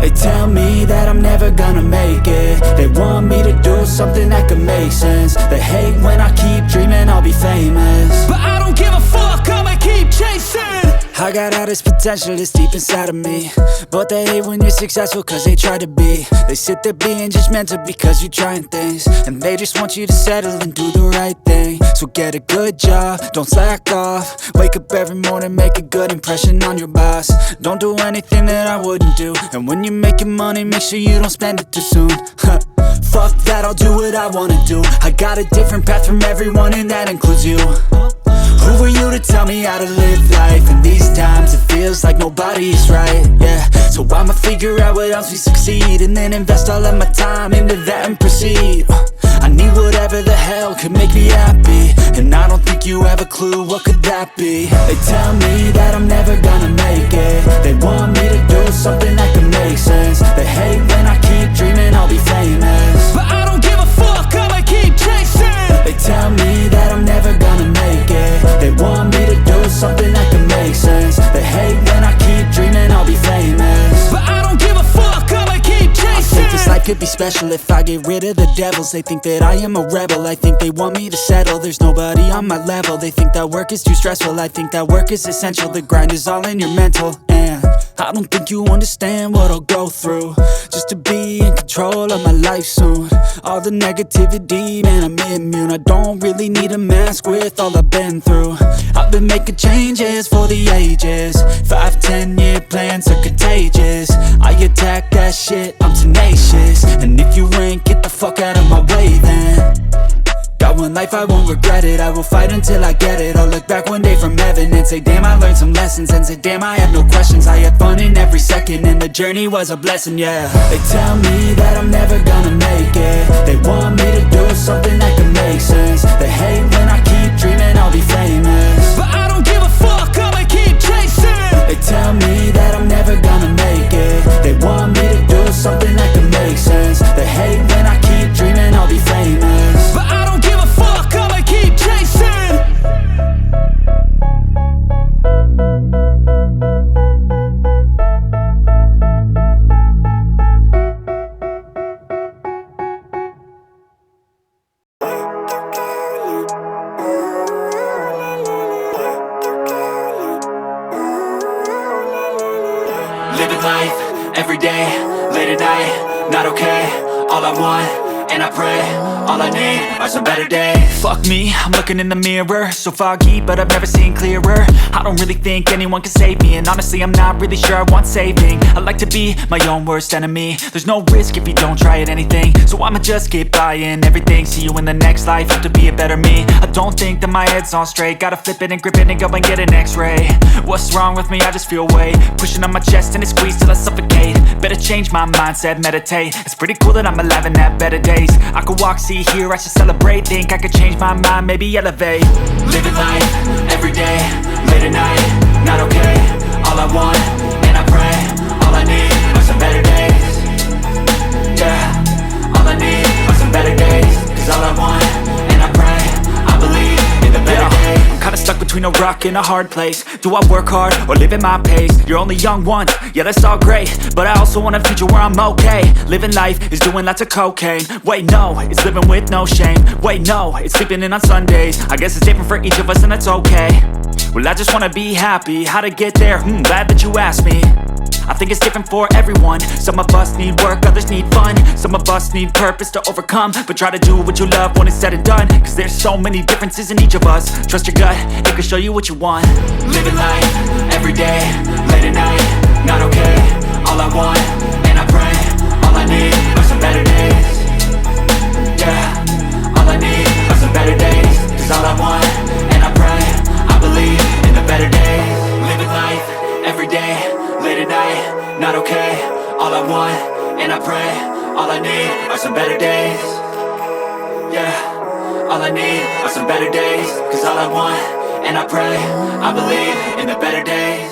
They tell me that I'm never gonna make it. They want me to do something that could make sense. They hate when I keep dreaming I'll be famous, but I don't give a fuck, I'ma keep chasing. I got all this potential that's deep inside of me, but they hate when you're successful cause they try to be. They sit there being judgmental because you're trying things, and they just want you to settle and do the right thing. So get a good job, don't slack off. Wake up every morning, make a good impression on your boss. Don't do anything that I wouldn't do, and when you're making money, make sure you don't spend it too soon. Fuck that, I'll do what I wanna do. I got a different path from everyone, and that includes you. Who are you to tell me how to live life? In these times it feels like nobody is right, yeah. So I'ma figure out what else we succeed, and then invest all of my time into that and proceed. I need whatever the hell could make me happy, and I don't think you have a clue what could that be. They tell me that I'm never gonna make it. They want me to do something that could make sense. They hate when I keep dreaming I'll be famous, but I don't give a fuck, I'ma keep chasing. They tell me that I'm never gonna make it. They want me to do something that can make sense. They hate when I keep dreaming I'll be famous, but I don't give a fuck, I'ma keep chasing. I think this life could be special if I get rid of the devils. They think that I am a rebel, I think they want me to settle. There's nobody on my level. They think that work is too stressful, I think that work is essential. The grind is all in your mental, and I don't think you understand what I'll go through just to be in control of my life soon. All the negativity, man, I'm immune. I don't really need a mask with all I've been through. I've been making changes for the ages. 5-10 year plans are contagious. I attack that shit, I'm tenacious. And if you ain't, get the fuck out of my way then. Got one life, I won't regret it. I will fight until I get it. I'll look back one day from heaven and say damn, I learned some lessons. And say damn, I have no questions. I had fun in every second, and the journey was a blessing, yeah. They tell me that I'm never gonna make it. They want me to do something that can make sense. They hate when I keep dreaming I'll be famous, but I don't give a fuck, I'ma keep chasing. They tell me that I'm never gonna make it. They want me to do something that can make sense. They hate when I keep dreaming I'll be famous, but I don't give a fuck, I'ma keep chasing. Living life, every day, late at night, not okay. All I want, and I pray, all I need are some better days. Fuck me, I'm looking in the mirror, so foggy, but I've never seen clearer. I don't really think anyone can save me, and honestly I'm not really sure I want saving. I like to be my own worst enemy. There's no risk if you don't try at anything, so I'ma just keep buying everything. See you in the next life, have to be a better me. I don't think that my head's on straight, gotta flip it and grip it and go and get an x-ray. What's wrong with me? I just feel weight pushing on my chest and it squeezes till I suffocate. Better change my mindset, meditate. It's pretty cool that I'm alive and have better days. I could walk, see, hear, I should celebrate. Think I could change my mind, maybe elevate. Living life, every day, late at night, not okay. All I want, and I pray, all I need are some better days. Yeah, all I need are some better days. Cause all I want, and I pray, I believe in the better days. I'm kinda stuck between a rock and a hard place. Do I work hard or live at my pace? You're only young once, yeah that's all great, but I also want a future where I'm okay. Living life is doing lots of cocaine. Wait no, it's living with no shame. Wait no, it's sleeping in on Sundays. I guess it's different for each of us and that's okay. Well I just wanna be happy, how to get there? Glad that you asked me. I think it's different for everyone. Some of us need work, others need fun. Some of us need purpose to overcome. But try to do what you love when it's said and done. Cause there's so many differences in each of us. Trust your gut, it can show you what you want. Living life, every day, late at night, not okay. All I want, and I pray, all I need are some better days. Yeah, all I need are some better days. Cause all I want, and I pray, I believe in the better days. Living life, every day, late at night, not okay. All I want, and I pray, all I need are some better days. Yeah, all I need are some better days. Cause all I want, and I pray, I believe in the better days.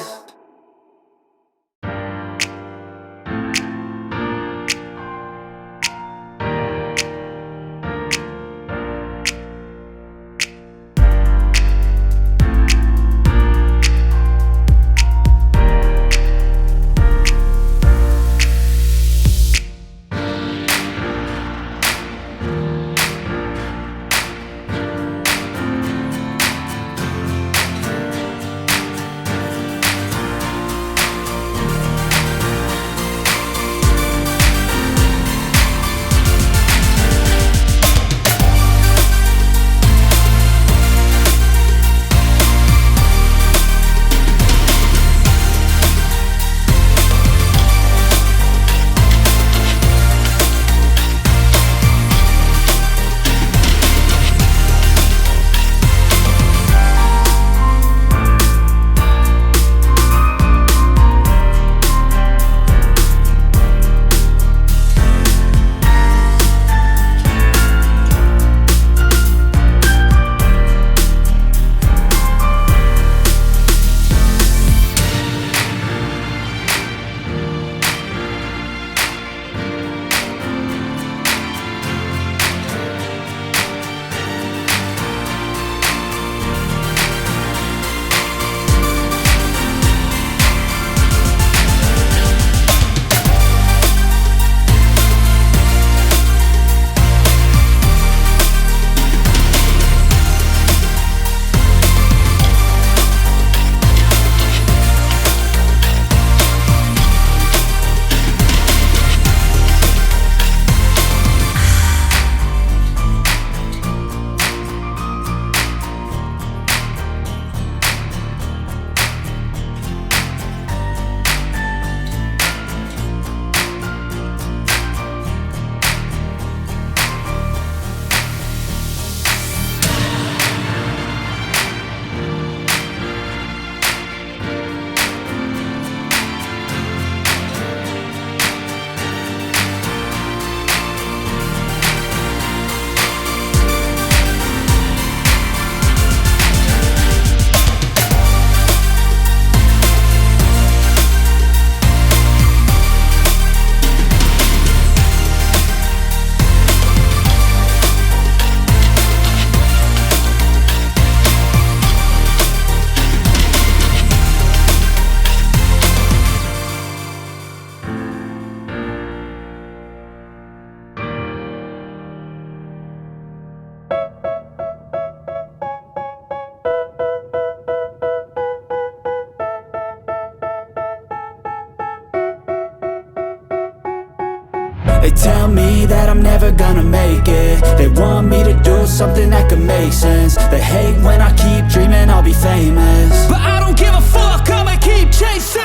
They tell me that I'm never gonna make it. They want me to do something that could make sense. They hate when I keep dreaming I'll be famous, but I don't give a fuck, I'ma keep chasing.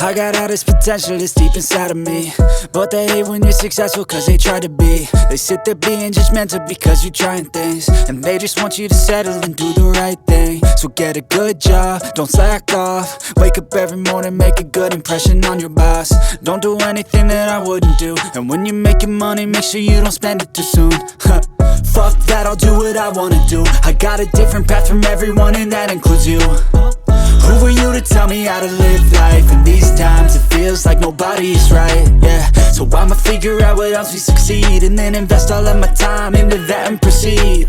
I got all this potential that's deep inside of me, but they hate when you're successful cause they try to be. They sit there being judgmental because you're trying things, and they just want you to settle and do the right thing. So get a good job, don't slack off. Wake up every morning, make a good impression on your boss. Don't do anything that I wouldn't do, and when you're making money, make sure you don't spend it too soon. Fuck that, I'll do what I wanna do. I got a different path from everyone and that includes you. Who are you to tell me how to live life? In these times it feels like nobody is right, yeah. So I'ma figure out what else we succeed, and then invest all of my time into that and proceed.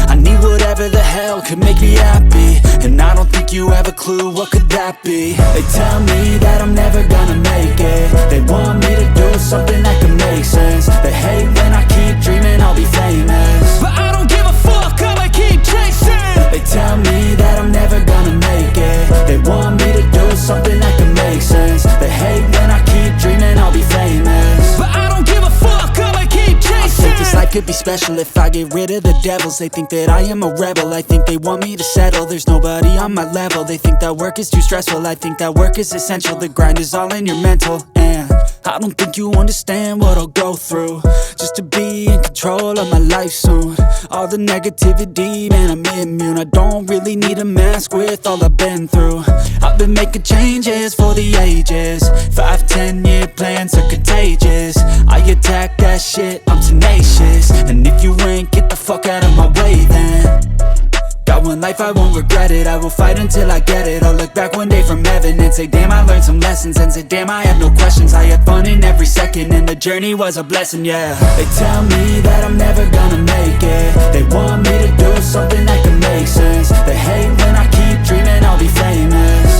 I need whatever the hell could make me happy, and I don't think you have a clue what could that be. They tell me that I'm never gonna make it. They want me to do something that could make sense. They hate when I keep dreaming I'll be famous, but I don't give a fuck, I'ma keep chasing. They tell me that I'm never gonna make it. They want me to do something that can make sense. They hate when I keep dreaming I'll be famous, but I don't give a fuck, I'ma keep chasing. I think this life could be special if I get rid of the devils. They think that I am a rebel, I think they want me to settle. There's nobody on my level. They think that work is too stressful, I think that work is essential. The grind is all in your mental, and I don't think you understand what I'll go through just to be in control of my life soon. All the negativity, man, I'm immune. I don't really need a mask with all I've been through. I've been making changes for the ages. 5-10 year plans are contagious. I attack that shit, I'm tenacious. And if you ain't, get the fuck out of my way then. Got one life, I won't regret it. I will fight until I get it. I'll look back one day from heaven and say, damn, I learned some lessons. And say, damn, I had no questions. I had fun in every second, and the journey was a blessing, yeah. They tell me that I'm never gonna make it. They want me to do something that can make sense. They hate when I keep dreaming I'll be famous,